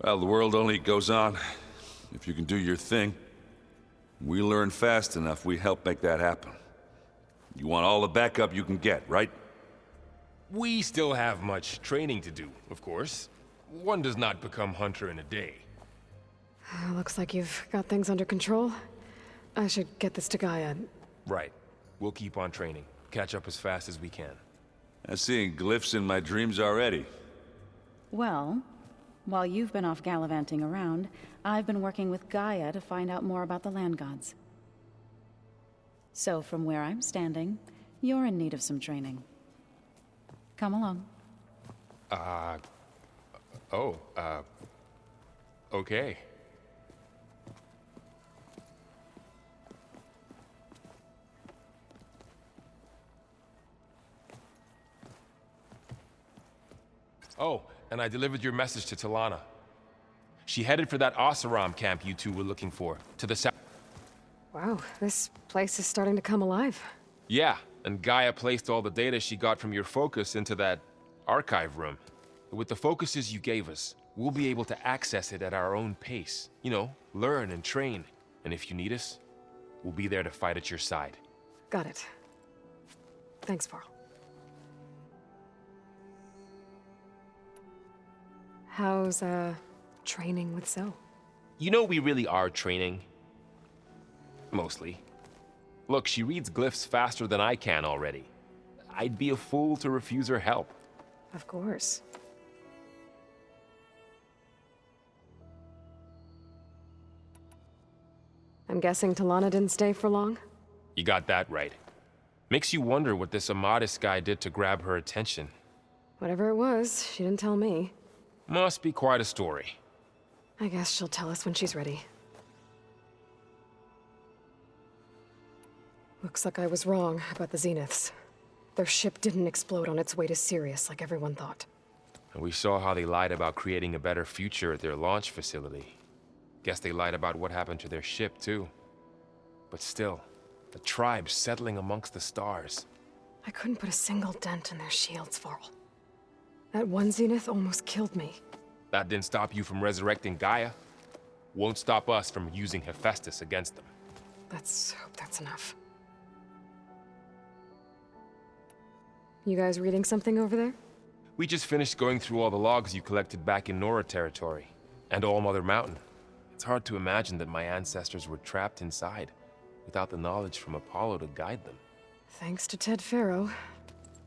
Well, the world only goes on if you can do your thing. We learn fast enough, we help make that happen. You want all the backup you can get, right? We still have much training to do, of course. One does not become hunter in a day. Looks like you've got things under control. I should get this to Gaia. Right. We'll keep on training. Catch up as fast as we can. I'm seeing glyphs in my dreams already. Well, while you've been off gallivanting around, I've been working with Gaia to find out more about the land gods. So from where I'm standing, you're in need of some training. Come along. Okay. Oh, and I delivered your message to Talana. She headed for that Oseram camp you two were looking for, to the south. Wow, this place is starting to come alive. Yeah, and Gaia placed all the data she got from your focus into that archive room. With the focuses you gave us, we'll be able to access it at our own pace. You know, learn and train. And if you need us, we'll be there to fight at your side. Got it. Thanks, Varl. How's, training with Zoe? You know we really are training. Mostly. Look, she reads glyphs faster than I can already. I'd be a fool to refuse her help. Of course. I'm guessing Talana didn't stay for long? You got that right. Makes you wonder what this Amadis guy did to grab her attention. Whatever it was, she didn't tell me. Must be quite a story. I guess she'll tell us when she's ready. Looks like I was wrong about the Zeniths. Their ship didn't explode on its way to Sirius like everyone thought. And we saw how they lied about creating a better future at their launch facility. Guess they lied about what happened to their ship, too. But still, the tribe settling amongst the stars. I couldn't put a single dent in their shields, Varl. That one Zenith almost killed me. That didn't stop you from resurrecting Gaia. Won't stop us from using Hephaestus against them. Let's hope that's enough. You guys reading something over there? We just finished going through all the logs you collected back in Nora territory, and All Mother Mountain. It's hard to imagine that my ancestors were trapped inside, without the knowledge from Apollo to guide them. Thanks to Ted Faro.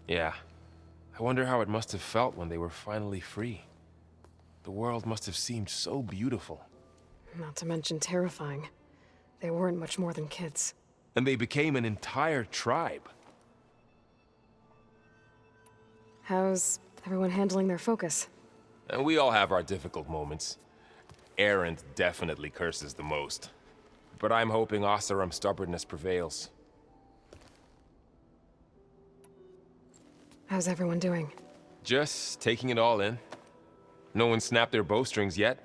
Yeah. I wonder how it must have felt when they were finally free. The world must have seemed so beautiful. Not to mention terrifying. They weren't much more than kids. And they became an entire tribe. How's everyone handling their focus? And we all have our difficult moments. Erend definitely curses the most. But I'm hoping Oseram's stubbornness prevails. How's everyone doing? Just taking it all in. No one snapped their bowstrings yet.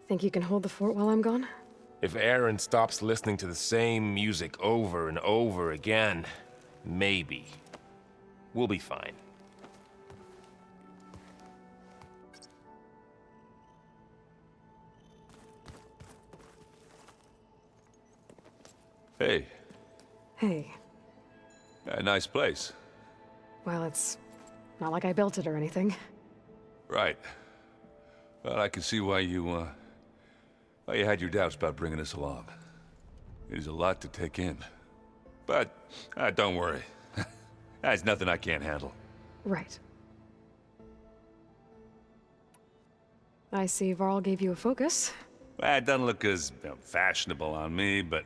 Think you can hold the fort while I'm gone? If Erend stops listening to the same music over and over again, maybe. We'll be fine. Hey, Hey. a nice place. Well, it's not like I built it or anything. Right. Well, I can see why you had your doubts about bringing us along. It is a lot to take in. But, don't worry. That's nothing I can't handle. Right. I see Varl gave you a focus. Well, it doesn't look as fashionable on me, but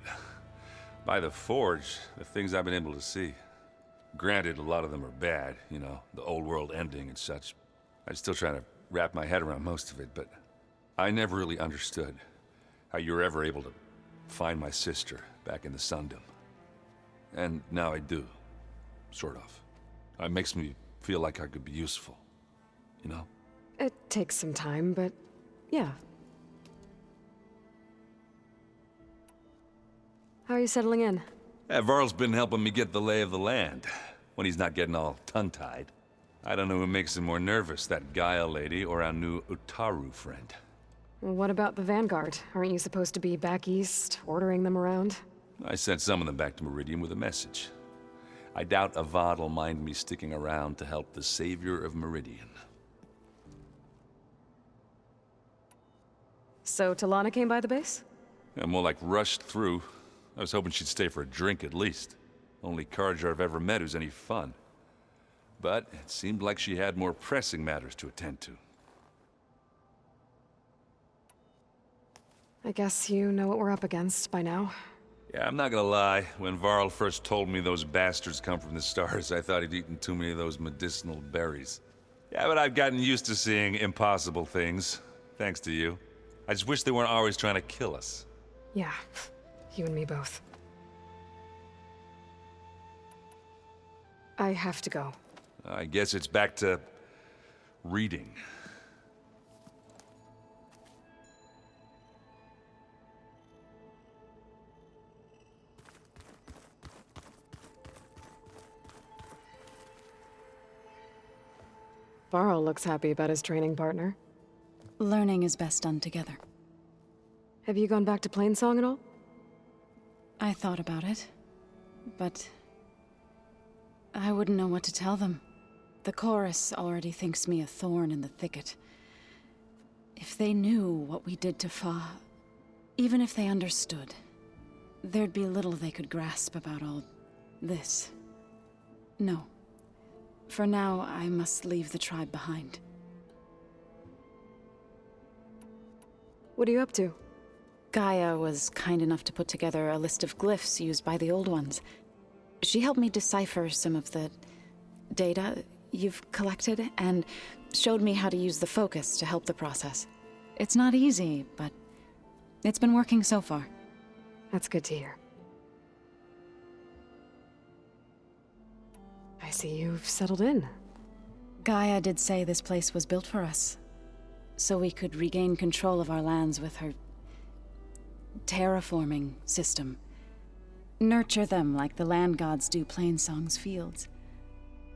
by the Forge, the things I've been able to see. Granted, a lot of them are bad, you know, the old world ending and such. I'm still trying to wrap my head around most of it, but I never really understood how you were ever able to find my sister back in the Sundom. And now I do, sort of. It makes me feel like I could be useful, you know? It takes some time, but yeah. How are you settling in? Varl's been helping me get the lay of the land, when he's not getting all tongue-tied. I don't know who makes him more nervous, that Gaia lady or our new Utaru friend. Well, what about the Vanguard? Aren't you supposed to be back east, ordering them around? I sent some of them back to Meridian with a message. I doubt Avad will mind me sticking around to help the savior of Meridian. So Talana came by the base? Yeah, more like rushed through. I was hoping she'd stay for a drink at least. Only Carja I've ever met who's any fun. But it seemed like she had more pressing matters to attend to. I guess you know what we're up against by now. Yeah, I'm not gonna lie. When Varl first told me those bastards come from the stars, I thought he'd eaten too many of those medicinal berries. Yeah, but I've gotten used to seeing impossible things, thanks to you. I just wish they weren't always trying to kill us. Yeah, you and me both. I have to go. I guess it's back to reading. Varl looks happy about his training partner. Learning is best done together. Have you gone back to Plainsong at all? I thought about it, but I wouldn't know what to tell them. The chorus already thinks me a thorn in the thicket. If they knew what we did to Fa, even if they understood, there'd be little they could grasp about all this. No. For now, I must leave the tribe behind. What are you up to? Gaia was kind enough to put together a list of glyphs used by the Old Ones. She helped me decipher some of the data you've collected, and showed me how to use the focus to help the process. It's not easy, but it's been working so far. That's good to hear. I see you've settled in. Gaia did say this place was built for us, so we could regain control of our lands with her terraforming system. Nurture them like the land gods do Plainsong's fields.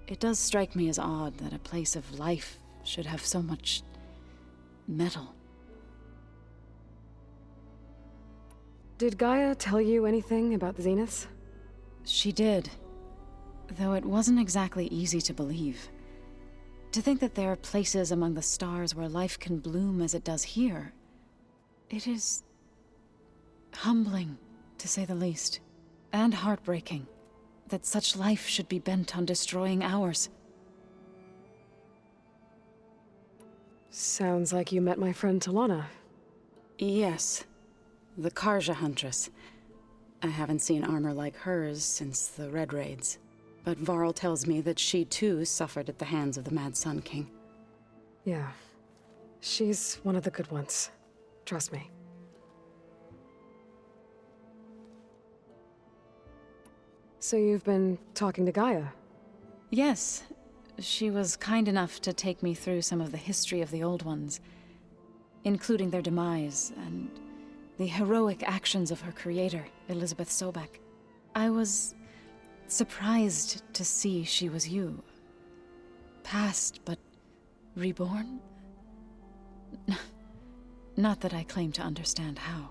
It does strike me as odd that a place of life should have so much metal. Did Gaia tell you anything about the Zeniths? She did, though it wasn't exactly easy to believe. To think that there are places among the stars where life can bloom as it does here, it is humbling, to say the least, and heartbreaking that such life should be bent on destroying ours. Sounds like you met my friend Talana. Yes, the Carja Huntress. I haven't seen armor like hers since the Red Raids, but Varl tells me that she too suffered at the hands of the Mad Sun King. Yeah. She's one of the good ones. Trust me. So you've been talking to Gaia? Yes, she was kind enough to take me through some of the history of the Old Ones, including their demise and the heroic actions of her creator, Elizabeth Sobek. I was surprised to see she was you. Past, but reborn? Not that I claim to understand how.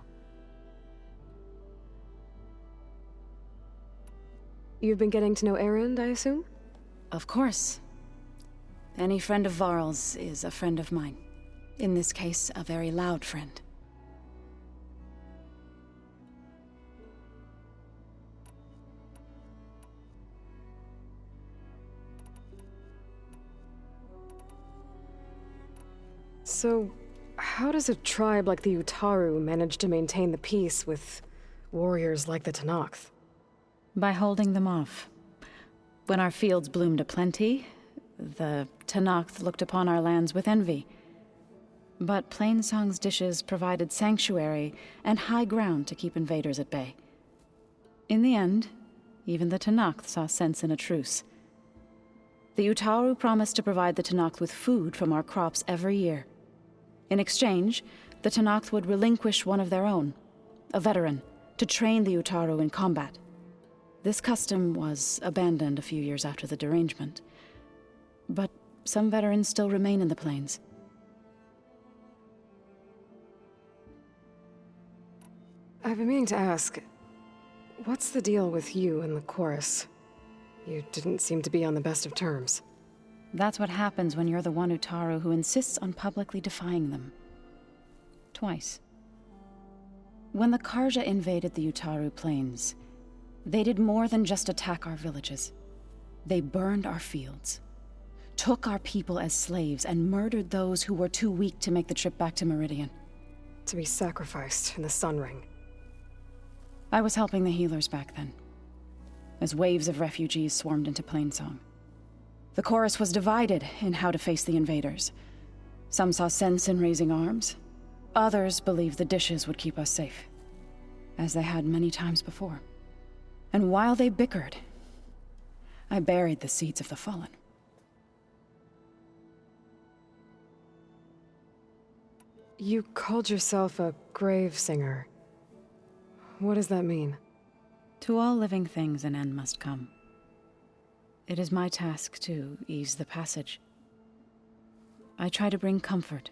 You've been getting to know Erend, I assume? Of course. Any friend of Varl's is a friend of mine. In this case, a very loud friend. So, how does a tribe like the Utaru manage to maintain the peace with warriors like the Tenakth? By holding them off. When our fields bloomed aplenty, the Tenakth looked upon our lands with envy. But Plainsong's dishes provided sanctuary and high ground to keep invaders at bay. In the end, even the Tenakth saw sense in a truce. The Utaru promised to provide the Tenakth with food from our crops every year. In exchange, the Tenakth would relinquish one of their own, a veteran, to train the Utaru in combat. This custom was abandoned a few years after the derangement. But some veterans still remain in the plains. I've been meaning to ask, what's the deal with you and the chorus? You didn't seem to be on the best of terms. That's what happens when you're the one Utaru who insists on publicly defying them. Twice. When the Karja invaded the Utaru plains, they did more than just attack our villages. They burned our fields, took our people as slaves, and murdered those who were too weak to make the trip back to Meridian. To be sacrificed in the Sun Ring. I was helping the healers back then, as waves of refugees swarmed into Plainsong. The chorus was divided in how to face the invaders. Some saw sense in raising arms. Others believed the dishes would keep us safe, as they had many times before. And while they bickered, I buried the seeds of the fallen. You called yourself a grave singer. What does that mean? To all living things an end must come. It is my task to ease the passage. I try to bring comfort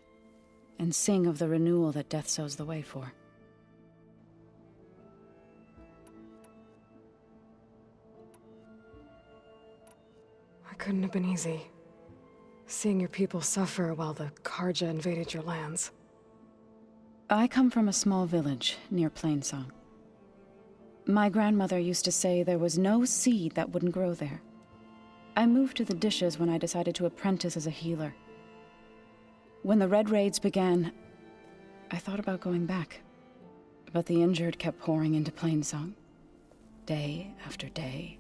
and sing of the renewal that death sows the way for. It couldn't have been easy. Seeing your people suffer while the Karja invaded your lands. I come from a small village near Plainsong. My grandmother used to say there was no seed that wouldn't grow there. I moved to the dishes when I decided to apprentice as a healer. When the Red Raids began, I thought about going back. But the injured kept pouring into Plainsong, day after day.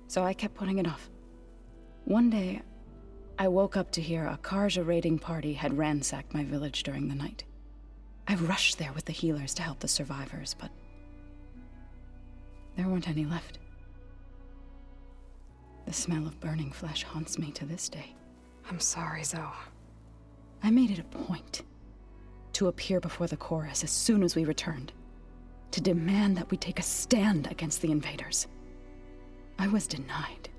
So I kept putting it off. One day, I woke up to hear a Karja raiding party had ransacked my village during the night. I rushed there with the healers to help the survivors, but there weren't any left. The smell of burning flesh haunts me to this day. I'm sorry, Zoe. I made it a point to appear before the chorus as soon as we returned, to demand that we take a stand against the invaders. I was denied.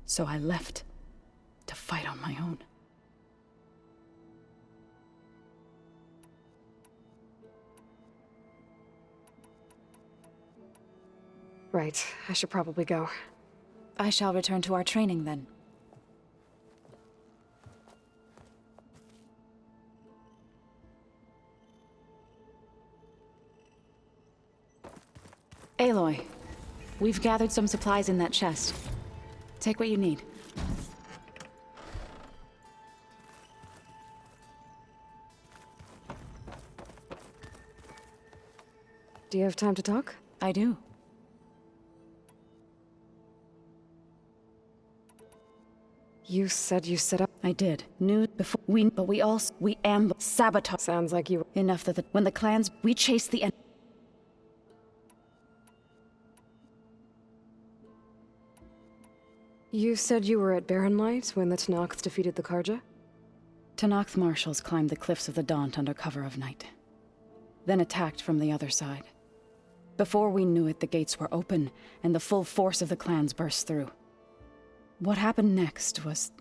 So I left to fight on my own. Right, I should probably go. I shall return to our training then. Aloy, we've gathered some supplies in that chest. Take what you need. Do you have time to talk? I do. You said you set up... I did. Knew before but we sabotage. Sounds like you... Enough that when the clans, we chased the You said you were at Barren Light when the Tenakth defeated the Karja? Tenakth marshals climbed the cliffs of the Daunt under cover of night, then attacked from the other side. Before we knew it, the gates were open, and the full force of the clans burst through. What happened next was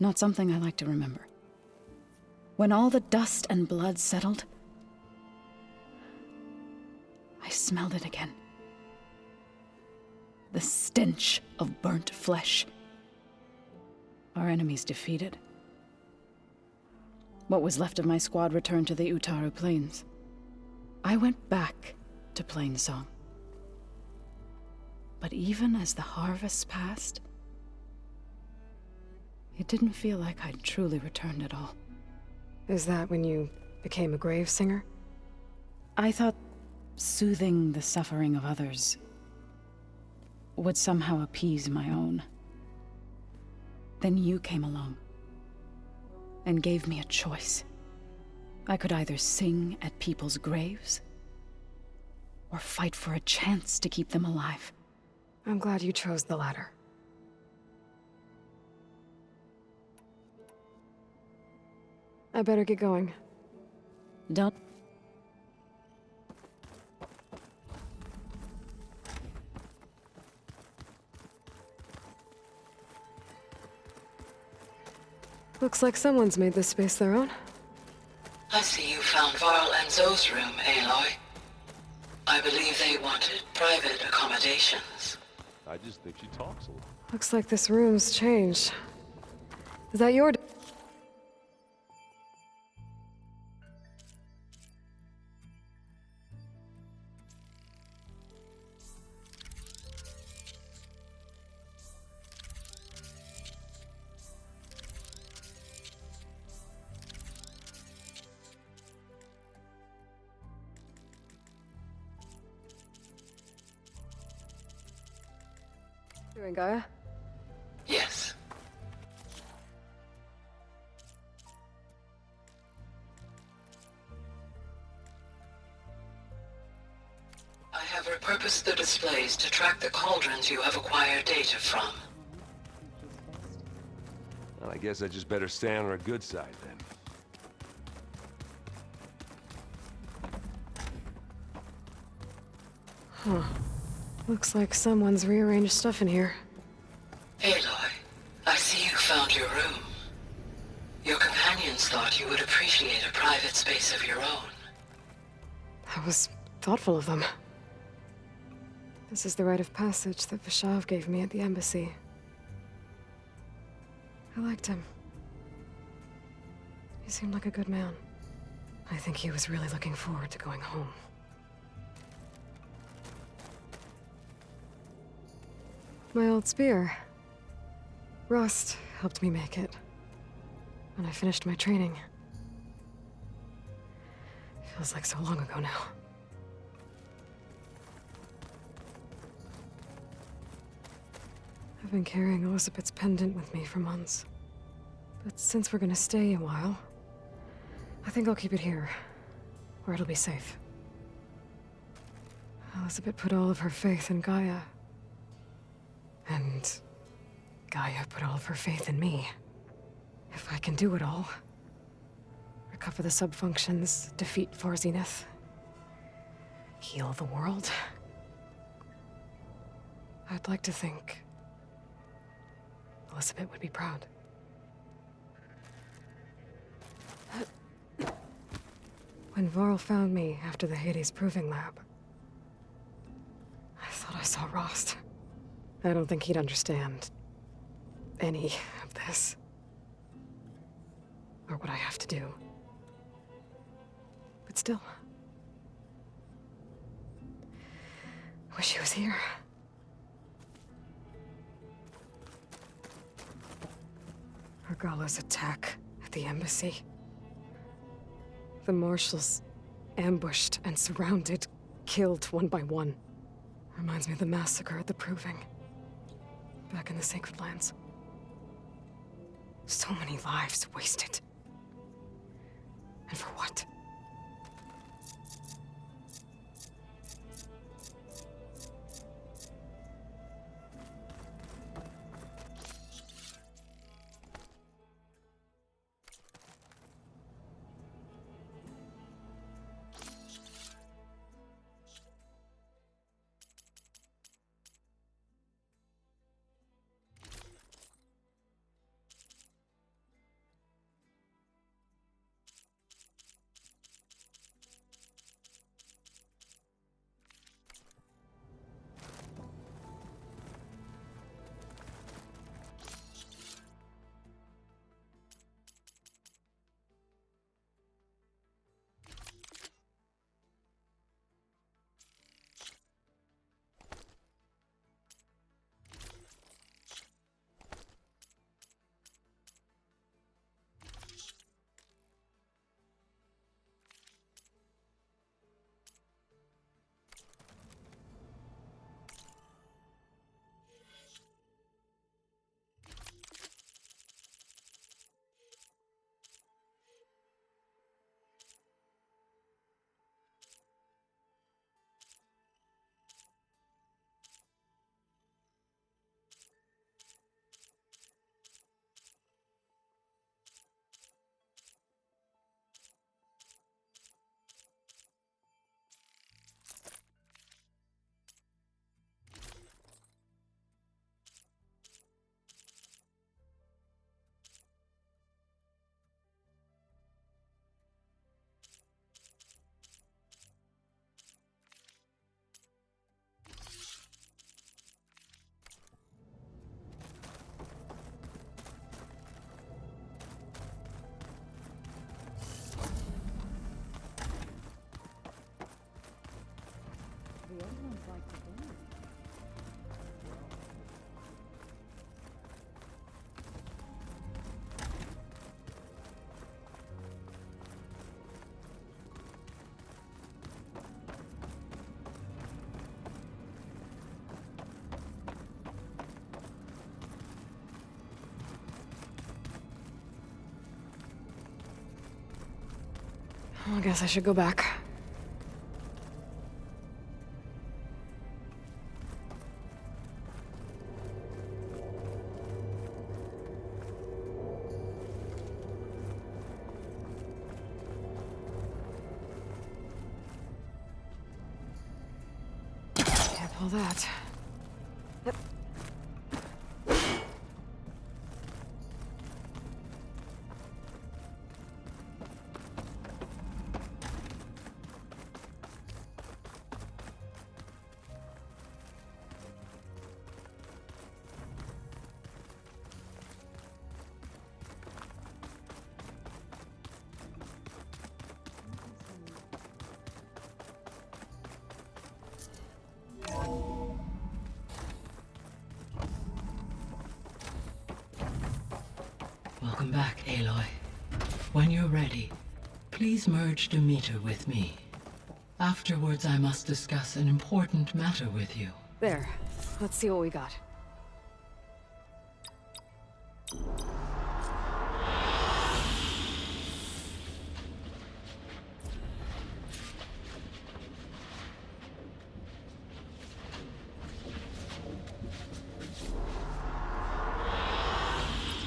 not something I like to remember. When all the dust and blood settled, I smelled it again. The stench of burnt flesh. Our enemies defeated. What was left of my squad returned to the Utaru Plains. I went back to Plainsong. But even as the harvest passed, it didn't feel like I'd truly returned at all. Is that when you became a grave singer? I thought soothing the suffering of others would somehow appease my own. Then you came along and gave me a choice. I could either sing at people's graves or fight for a chance to keep them alive. I'm glad you chose the latter. I better get going. Don't... Looks like someone's made this space their own. I see you found Varl and Zoe's room, Aloy. I believe they wanted private accommodations. I just think she talks a lot. Looks like this room's changed. Is that your... doing, Gaia? Yes. I have repurposed the displays to track the cauldrons you have acquired data from. Well, I guess I just better stay on our good side then. Huh. Looks like someone's rearranged stuff in here. Aloy, I see you found your room. Your companions thought you would appreciate a private space of your own. That was thoughtful of them. This is the rite of passage that Ps5 gave me at the embassy. I liked him. He seemed like a good man. I think he was really looking forward to going home. My old spear. Rust helped me make it. When I finished my training. Feels like so long ago now. I've been carrying Elizabeth's pendant with me for months. But since we're gonna stay a while, I think I'll keep it here, where it'll be safe. Elizabeth put all of her faith in Gaia. And Gaia put all of her faith in me. If I can do it all, recover the subfunctions, defeat For Zenith, heal the world, I'd like to think Elizabeth would be proud. When Varl found me after the Hades Proving Lab, I thought I saw Rost. I don't think he'd understand any of this. Or what I have to do. But still. I wish he was here. Argala's attack at the embassy. The marshals ambushed and surrounded, killed one by one. Reminds me of the massacre at the Proving. Back in the Sacred Lands. So many lives wasted. And for what? I guess I should go back. Can't pull that. Welcome back, Aloy. When you're ready, please merge Demeter with me. Afterwards, I must discuss an important matter with you. There. Let's see what we got.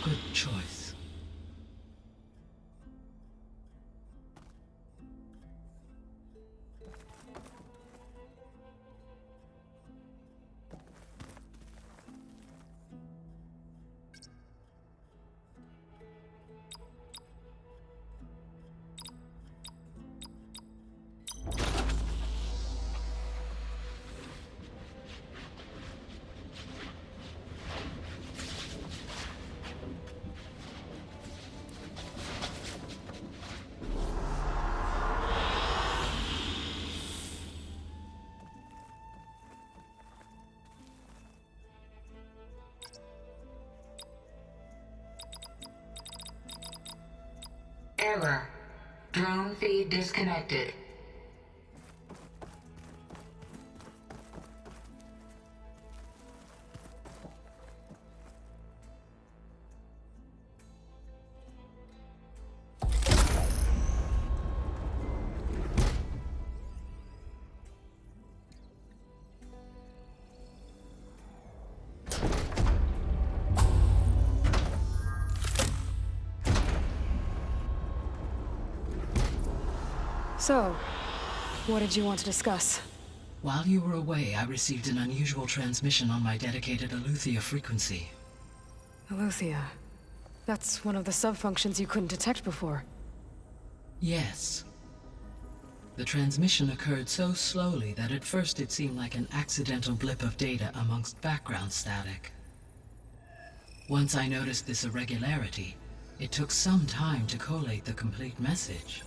Good choice. Error. Drone feed disconnected. So, what did you want to discuss? While you were away, I received an unusual transmission on my dedicated Aletheia frequency. Aletheia. That's one of the sub-functions you couldn't detect before. Yes. The transmission occurred so slowly that at first it seemed like an accidental blip of data amongst background static. Once I noticed this irregularity, it took some time to collate the complete message.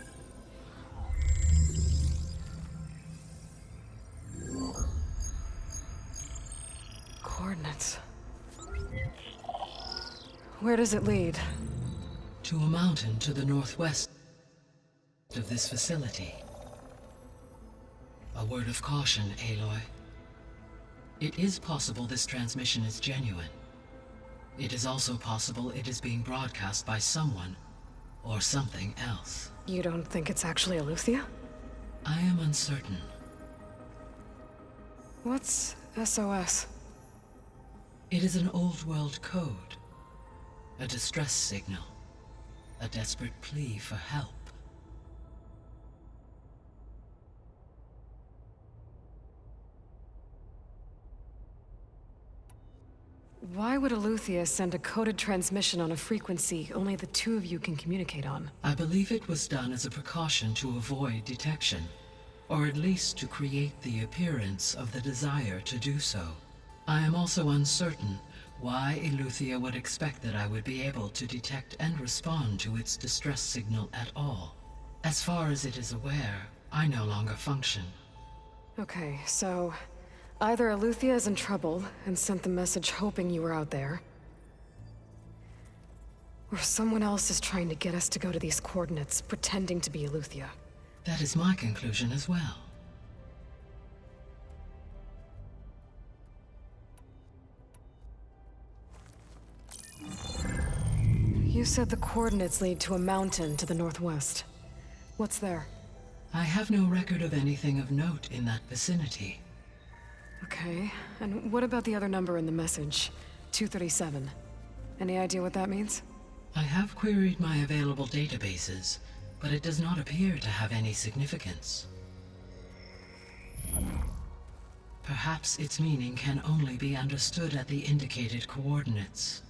Coordinates. Where does it lead? To a mountain to the northwest of this facility. A word of caution, Aloy. It is possible this transmission is genuine. It is also possible it is being broadcast by someone or something else. You don't think it's actually Aletheia? I am uncertain. What's SOS? It is an old world code. A distress signal. A desperate plea for help. Why would Aletheia send a coded transmission on a frequency only the two of you can communicate on? I believe it was done as a precaution to avoid detection, or at least to create the appearance of the desire to do so. I am also uncertain why Aletheia would expect that I would be able to detect and respond to its distress signal at all. As far as it is aware, I no longer function. Okay, so either Aletheia is in trouble and sent the message hoping you were out there, or someone else is trying to get us to go to these coordinates, pretending to be Aletheia. That is my conclusion as well. You said the coordinates lead to a mountain to the northwest. What's there? I have no record of anything of note in that vicinity. Okay, and what about the other number in the message? 237. Any idea what that means? I have queried my available databases, but it does not appear to have any significance. Perhaps its meaning can only be understood at the indicated coordinates.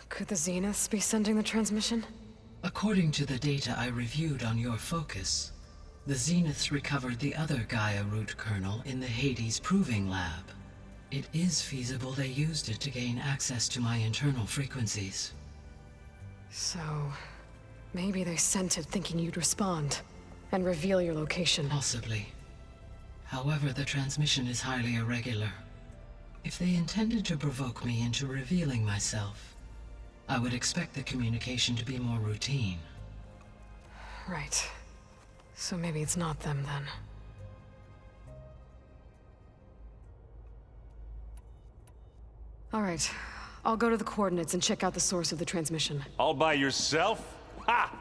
Could the Zeniths be sending the transmission? According to the data I reviewed on your focus, the Zeniths recovered the other Gaia root kernel in the Hades Proving Lab. It is feasible they used it to gain access to my internal frequencies. So, maybe they sent it thinking you'd respond and reveal your location. Possibly. However, the transmission is highly irregular. If they intended to provoke me into revealing myself, I would expect the communication to be more routine. Right. So maybe it's not them then. All right. I'll go to the coordinates and check out the source of the transmission. All by yourself? Ha!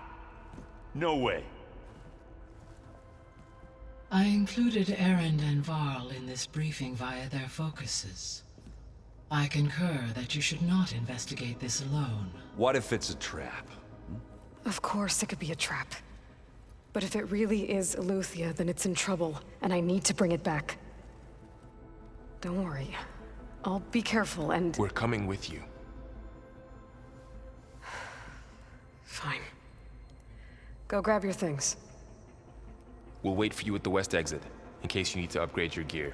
No way. I included Erend and Varl in this briefing via their focuses. I concur that you should not investigate this alone. What if it's a trap? Of course it could be a trap. But if it really is Eleuthia, then it's in trouble, and I need to bring it back. Don't worry. I'll be careful and... We're coming with you. Fine. Go grab your things. We'll wait for you at the west exit, in case you need to upgrade your gear.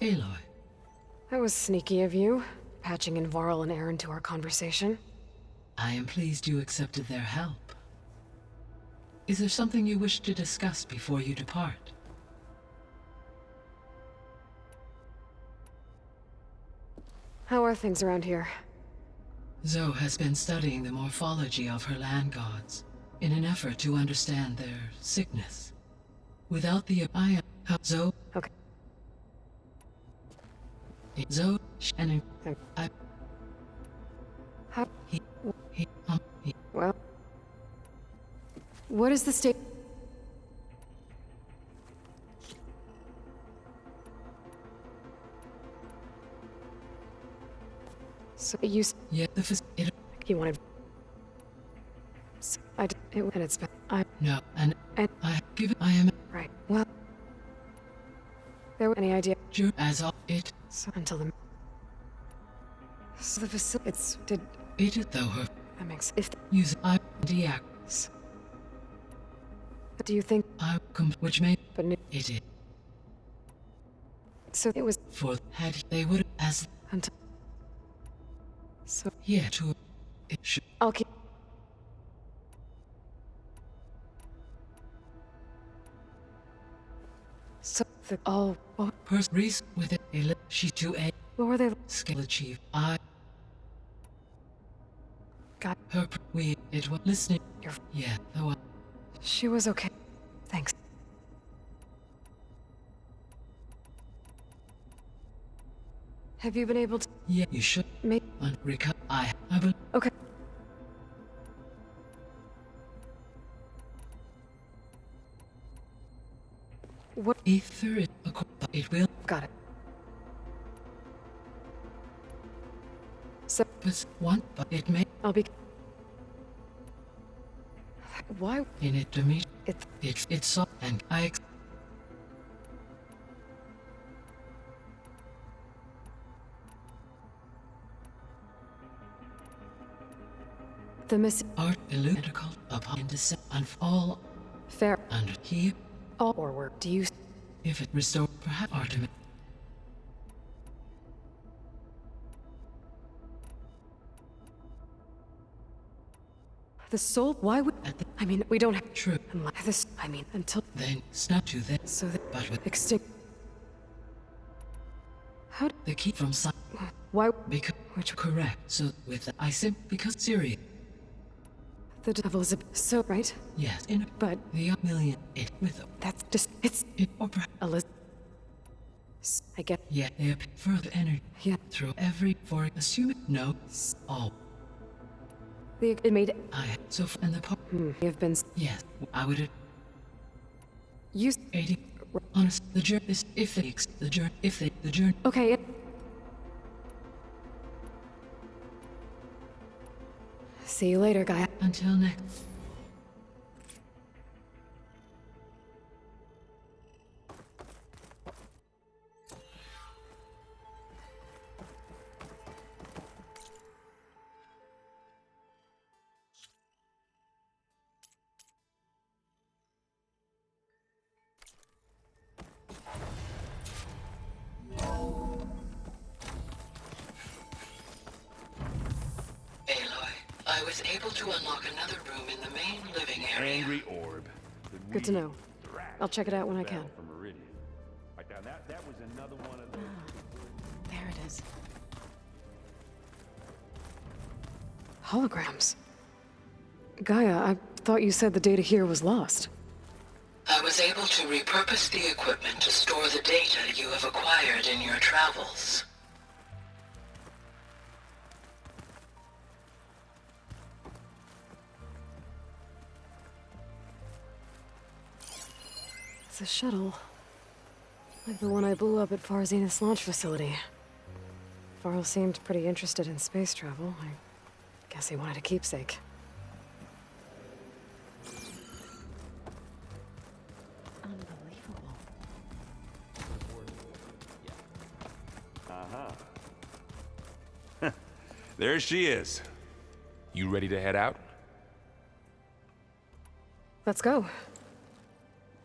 Aloy, That was sneaky of you, patching in Varl and Aaron to our conversation. I am pleased you accepted their help. Is there something you wish to discuss before you depart? How are things around here? Zoe has been studying the morphology of her land gods in an effort to understand their sickness. Without the Zoe, Okay. Zoe, and I, How... he, Well... What is the state... So you... yeah, it, You wanted... And it's been... no, and And- I give it, I am, Right. Well... There were any idea... as all, it, So until the... So the facility... It's... Did... it is though her, That makes... If... use, I, deact, Do you think... which may, But... it is, So it was... for, had they would, as, Until... So... yeah, to, it should, I'll keep... So... The... Oh... pers, reason with it, she to a, What were they... skill achieve, I, God... her, we, it was listening, You're... yeah, though I, She was okay. Thanks. Have you been able to... yeah, you should, Make... I will, Okay. What... ether it, it will, Got it. So... but one, but it may, I'll be... Why... in it to me, It... it's so, and I, The miss... art illuminatical upon descent and all Fair... under here, All... Or were... Do you... if it restore, perhaps Artemis, The soul... Why would... at the I mean, we don't have... true, Unless... This... I mean, until... then snap to that, So that... but with Extinct... How... the key from side, Why... because, Which... correct, so with the, I sim, because Syria, The devil is a... So, right? Yes, in But the million it with that's just... It's... it or Elizabeth. I get... yet they appear further energy Yeah. through every for assuming no all It made... I so and the part You've been... yes I would You... 80 honest the journey is if they the journey if they the journey Okay, See you later, Gaia. until next. I was able to unlock another room in the main living area. Angry orb. Good to know. I'll check it out when I can. From Meridian. Right now, that was another one of those. There it is. Holograms. Gaia, I thought you said the data here was lost. I was able to repurpose the equipment to store the data you have acquired in your travels. It's a shuttle. Like the one I blew up at Far Zenith's launch facility. Varl seemed pretty interested in space travel. I guess he wanted a keepsake. Unbelievable. There she is. You ready to head out? Let's go.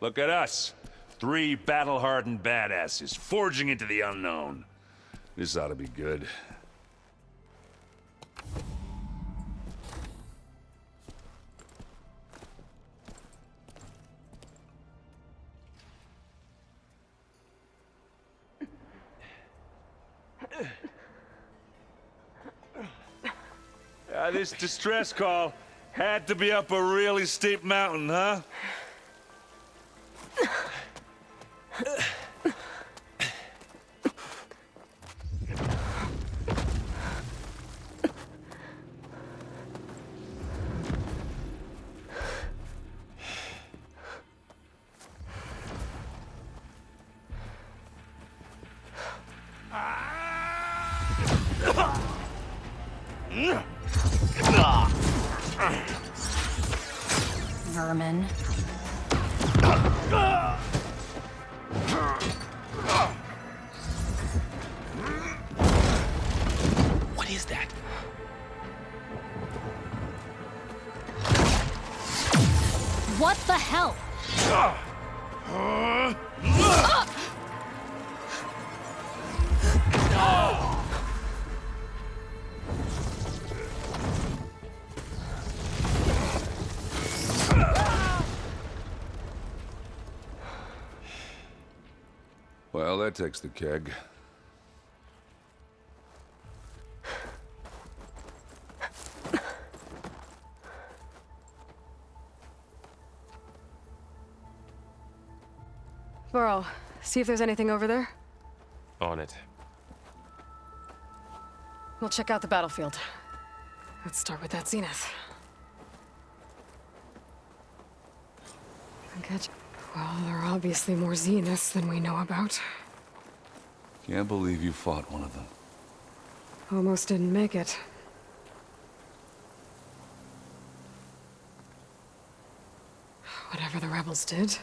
Look at us. 3 battle-hardened badasses forging into the unknown. This ought to be good. This distress call had to be up a really steep mountain, huh? Vermin. What is that? What the hell? Well, that takes the keg. Varl, see if there's anything over there. On it. We'll check out the battlefield. Let's start with that Zenith. Catch. Well, there are obviously more Zeniths than we know about. Can't believe you fought one of them. Almost didn't make it. Whatever the rebels did,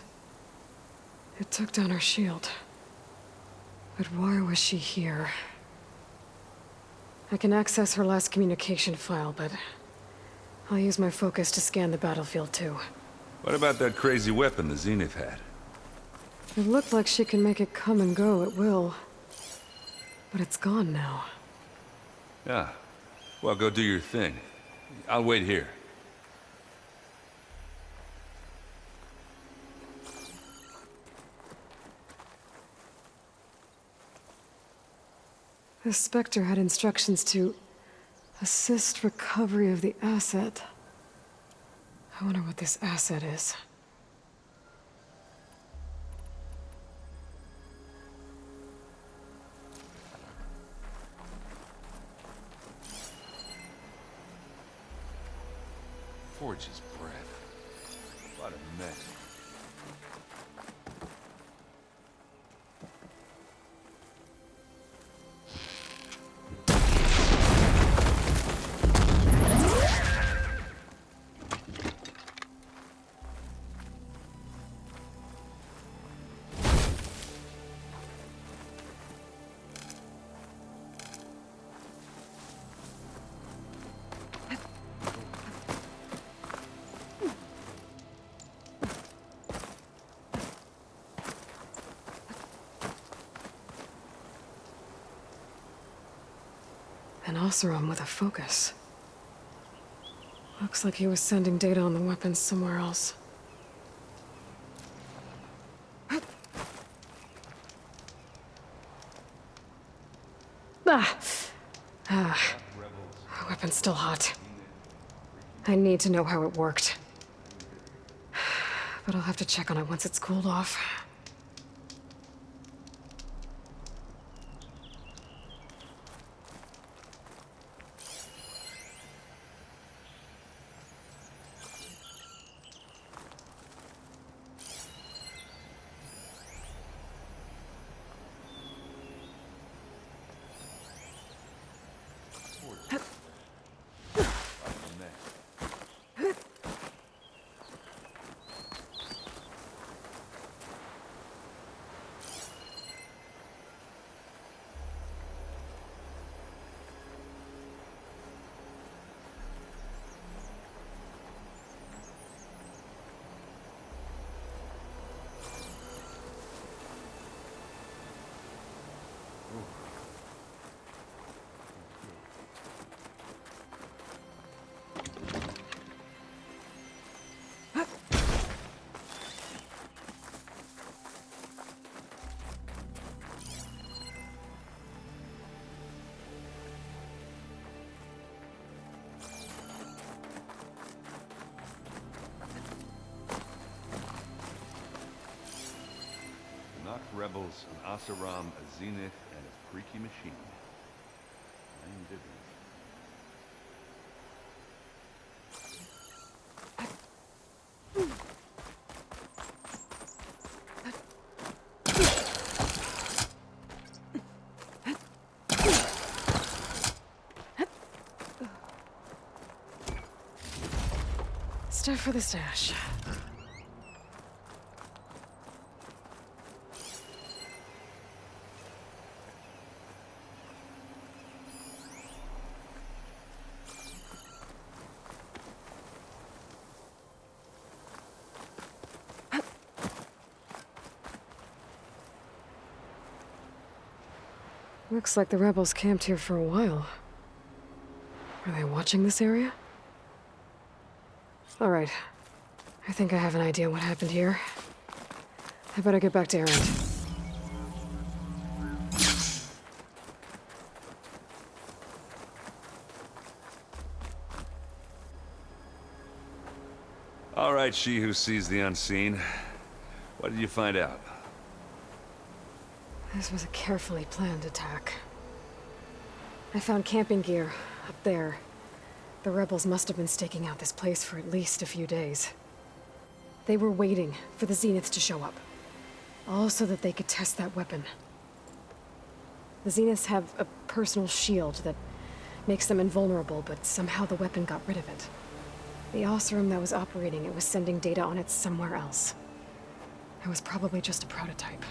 it took down our shield. But why was she here? I can access her last communication file, but I'll use my focus to scan the battlefield too. What about that crazy weapon the Zenith had? It looked like she can make it come and go at will. But it's gone now. Yeah. Well, go do your thing. I'll wait here. The Spectre had instructions to assist recovery of the asset. I wonder what this asset is. Forge's bread. What a mess. An Oseram with a focus. Looks like he was sending data on the weapons somewhere else. Ah! Ah. The weapon's still hot. I need to know how it worked. But I'll have to check on it once it's cooled off. Rebels, an Oseram, a Zenith, and a freaky machine. I'm digging. Stuff for the stash. Looks like the rebels camped here for a while. Are they watching this area? All right. I think I have an idea what happened here. I better get back to Erend. All right, she who sees the unseen. What did you find out? This was a carefully planned attack. I found camping gear up there. The rebels must have been staking out this place for at least a few days. They were waiting for the Zeniths to show up. All so that they could test that weapon. The Zeniths have a personal shield that makes them invulnerable, but somehow the weapon got rid of it. The Oseram that was operating it was sending data on it somewhere else. It was probably just a prototype.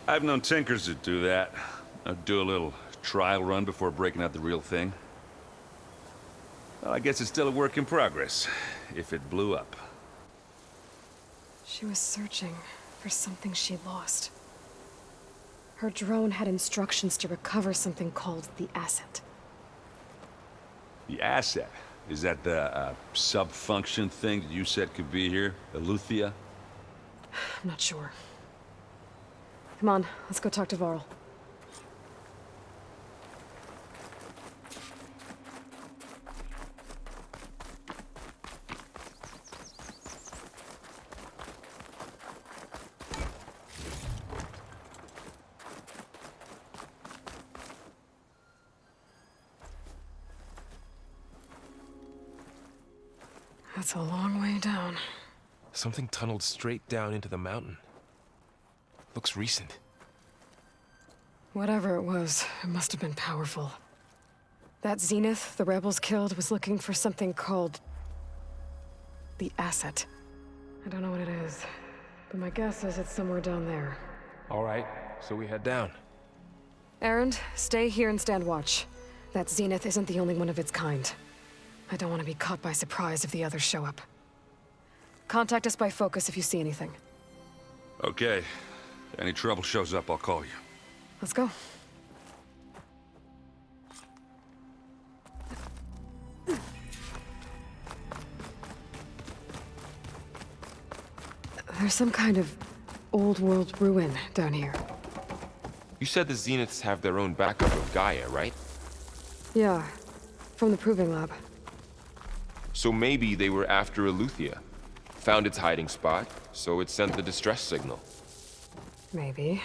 I've known tinkers that do that. I'd do a little trial run before breaking out the real thing. Well, I guess it's still a work in progress, if it blew up. She was searching for something she lost. Her drone had instructions to recover something called the asset. The asset? Is that the sub-function thing that you said could be here? Eleuthia? I'm not sure. Come on, let's go talk to Varl. That's a long way down. Something tunneled straight down into the mountain. Looks recent. Whatever it was, it must have been powerful. That Zenith the rebels killed was looking for something called the asset. I don't know what it is, but my guess is it's somewhere down there. All right, so we head down. Erend, stay here and stand watch. That Zenith isn't the only one of its kind. I don't want to be caught by surprise if the others show up. Contact us by focus if you see anything. Okay. Any trouble shows up, I'll call you. Let's go. There's some kind of old world ruin down here. You said the Zeniths have their own backup of Gaia, right? Yeah, from the Proving Lab. So maybe they were after Eleuthia. Found its hiding spot, so it sent the distress signal. Maybe.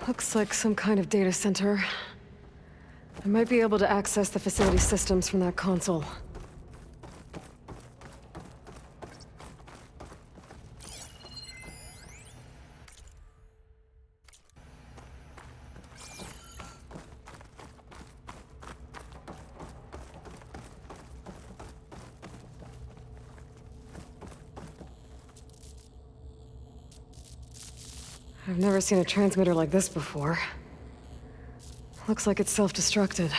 Looks like some kind of data center. I might be able to access the facility systems from that console. I've never seen a transmitter like this before. Looks like it's self-destructed.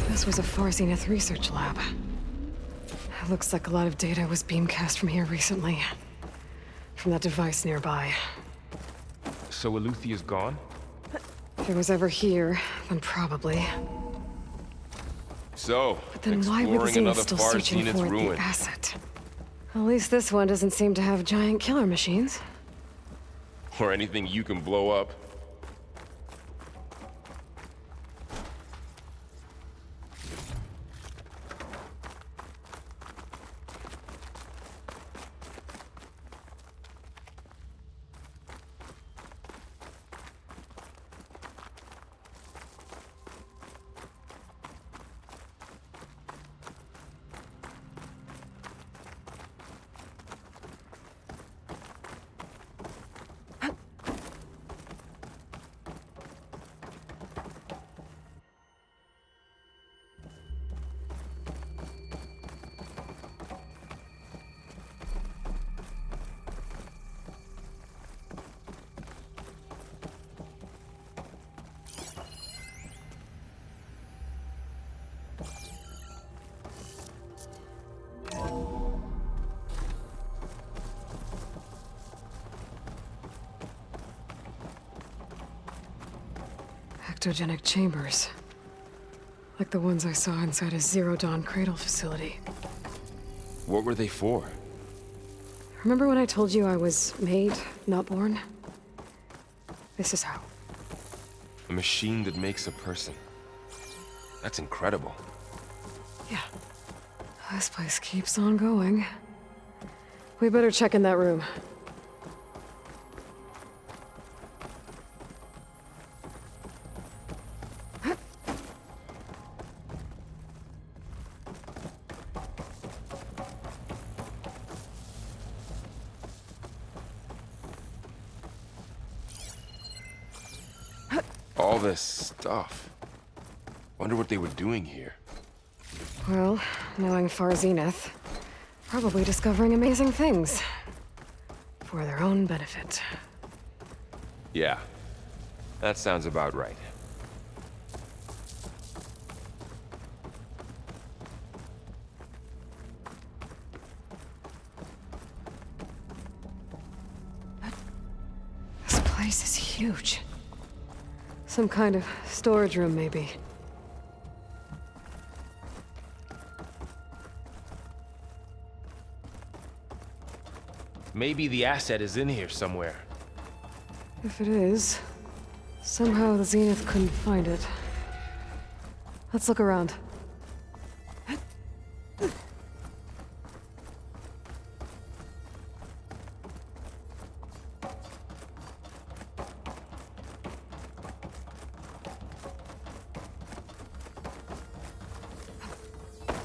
This was a Far Zenith research lab. It looks like a lot of data was beamcast from here recently. From that device nearby. So Eleuthia's gone? If it was ever here, then probably. So, But then why were the exploring another Zeniths still Far searching Zenith's for ruin. the asset? At least this one doesn't seem to have giant killer machines. Or anything you can blow up. Ectogenic chambers. Like the ones I saw inside a Zero Dawn cradle facility. What were they for? Remember when I told you I was made, not born? This is how. A machine that makes a person. That's incredible. Yeah. This place keeps on going. We better check in that room. All this stuff. Wonder what they were doing here. Well, knowing Far Zenith, Probably discovering amazing things. For their own benefit. Yeah, that sounds about right. This place is huge. Some kind of storage room, maybe. Maybe the asset is in here somewhere. If it is, somehow the Zenith couldn't find it. Let's look around.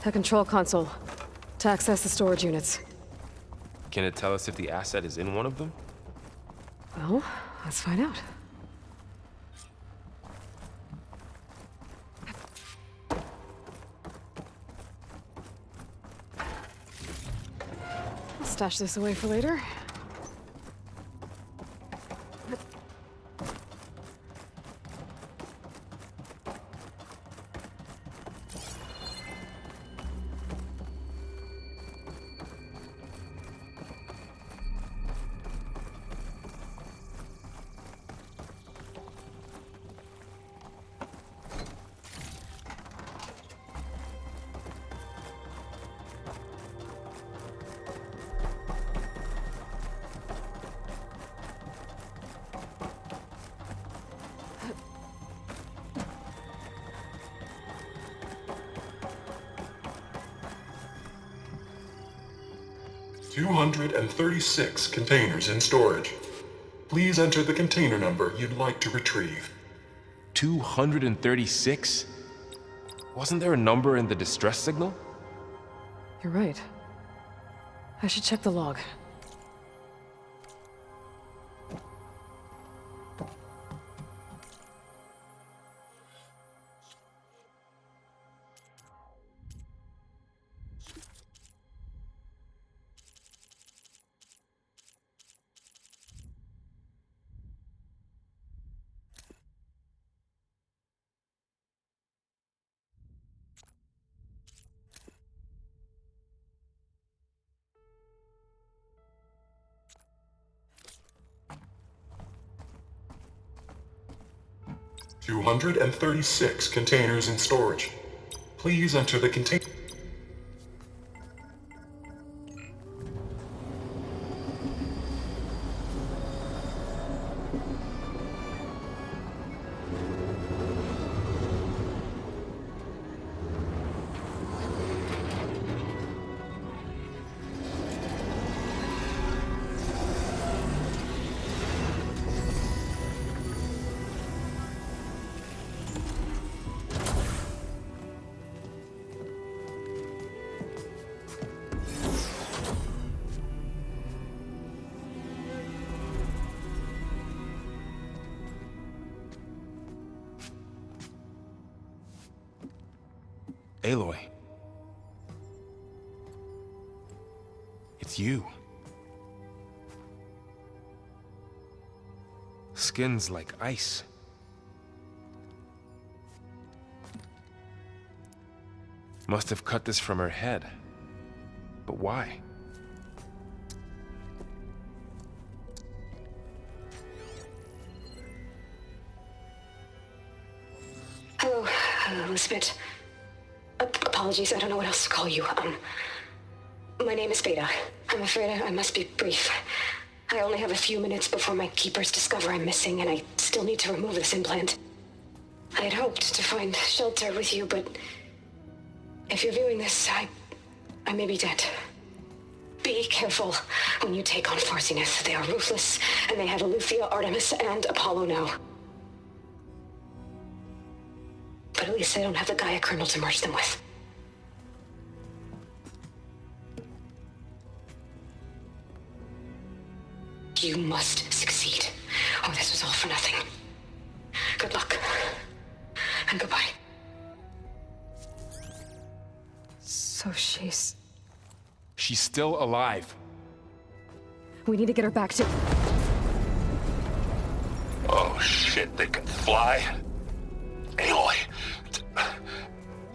A control console. To access the storage units. Can it tell us if the asset is in one of them? Well, let's find out. I'll stash this away for later. 236 containers in storage. Please enter the container number you'd like to retrieve. 236? Wasn't there a number in the distress signal? You're right. I should check the log. Two 236 containers in storage. Please enter the container. Aloy. It's you. Skin's like ice. Must have cut this from her head. But why? Hello, Elizabeth. Apologies, I don't know what else to call you. My name is Beta. I'm afraid I must be brief. I only have a few minutes before my keepers discover I'm missing, and I still need to remove this implant. I had hoped to find shelter with you, but if you're viewing this, I may be dead. Be careful when you take on Far Zenith. They are ruthless, and they have Eleuthia, Artemis, and Apollo now. But at least they don't have the Gaia kernel to merge them with. You must succeed, or this was all for nothing. Good luck, and goodbye. So she's She's still alive. We need to get her back to... Oh shit, they can fly? Aloy!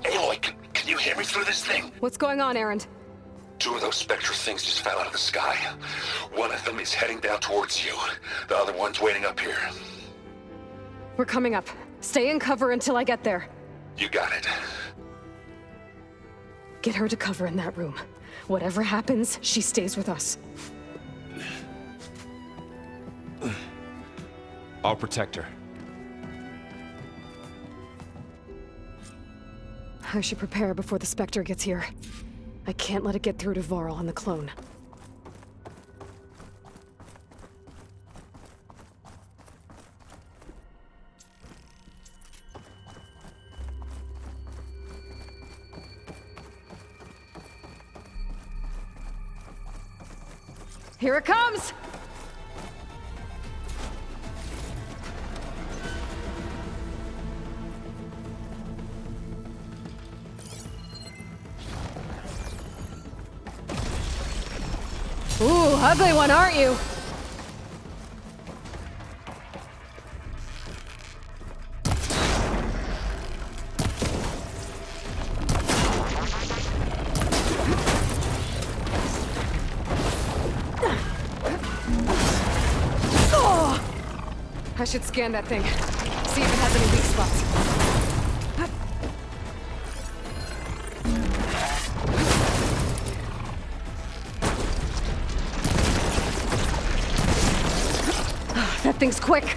Aloy, can you hear me through this thing? What's going on, Erend? 2 of those Spectre things just fell out of the sky. One of them is heading down towards you. The other one's waiting up here. We're coming up. Stay in cover until I get there. You got it. Get her to cover in that room. Whatever happens, she stays with us. I'll protect her. I should prepare before the Spectre gets here. I can't let it get through to Varl and the clone. Here it comes! Ooh, ugly one, aren't you? I should scan that thing. See if it has any weak spots. That thing's quick.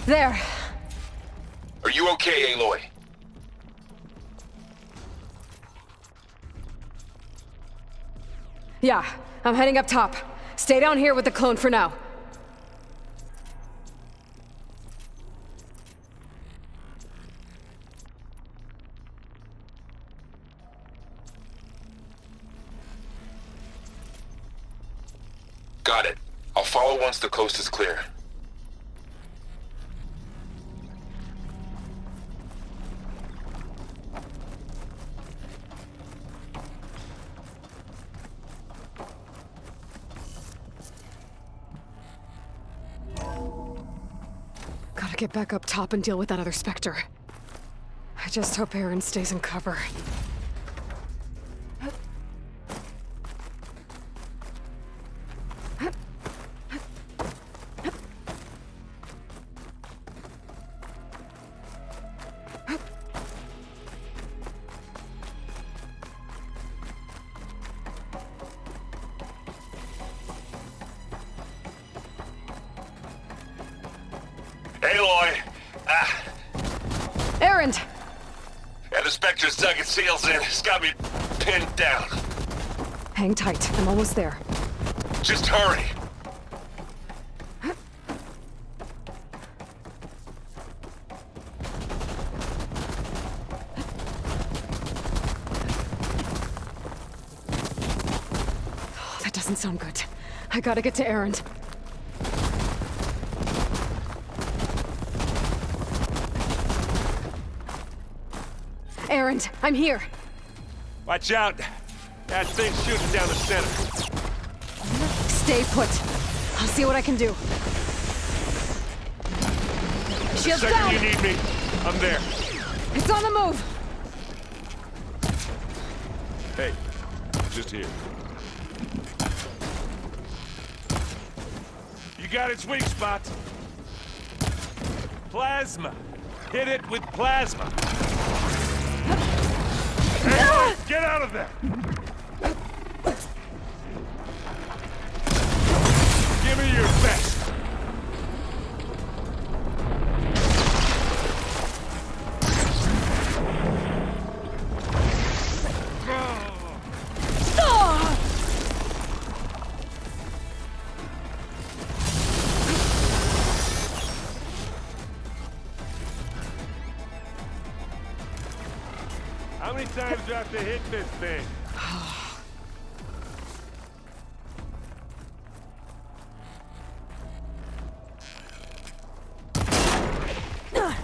There. Are you okay, Aloy? Yeah, I'm heading up top. Stay down here with the clone for now. Got it. I'll follow once the coast is clear. Gotta get back up top and deal with that other Spectre. I just hope Erend stays in cover. Aloy! Erend! And the Spectre's dug its heels in. It's got me pinned down. Hang tight. I'm almost there. Just hurry. sound good. I gotta get to Erend. Erend, I'm here. Watch out! That thing's shooting down the center. Stay put. I'll see what I can do. Shields Second down! you need me, I'm there. It's on the move! Hey, just here. You got its weak spot. Plasma. Hit it with plasma. Hey, get out of there! Give me your best. How many times do I have to hit this thing?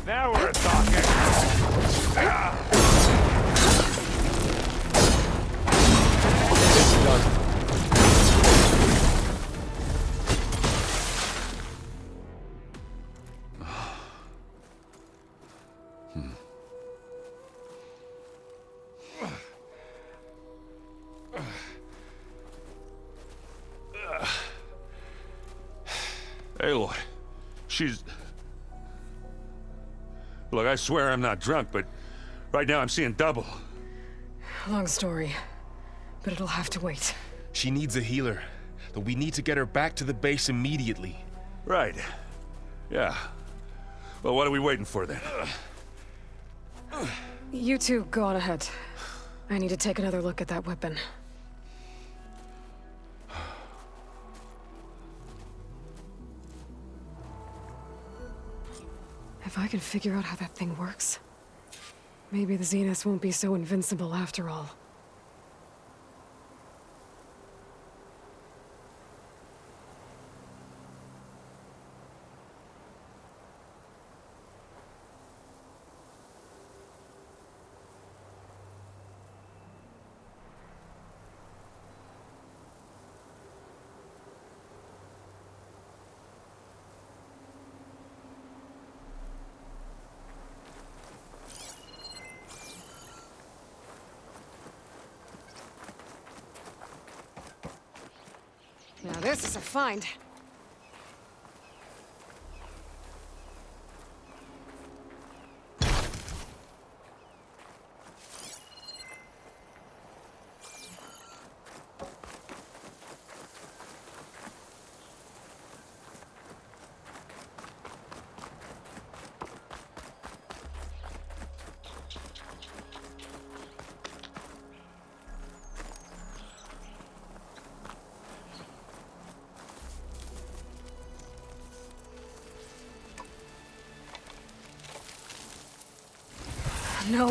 Now we're talking. It's done. Aloy, she's... Look, I swear I'm not drunk, but right now I'm seeing double. Long story, but it'll have to wait. She needs a healer, but we need to get her back to the base immediately. Right. Yeah. Well, what are we waiting for then? You two go on ahead. I need to take another look at that weapon. If I can figure out how that thing works, maybe the Zeniths won't be so invincible after all. Now this is a find. No.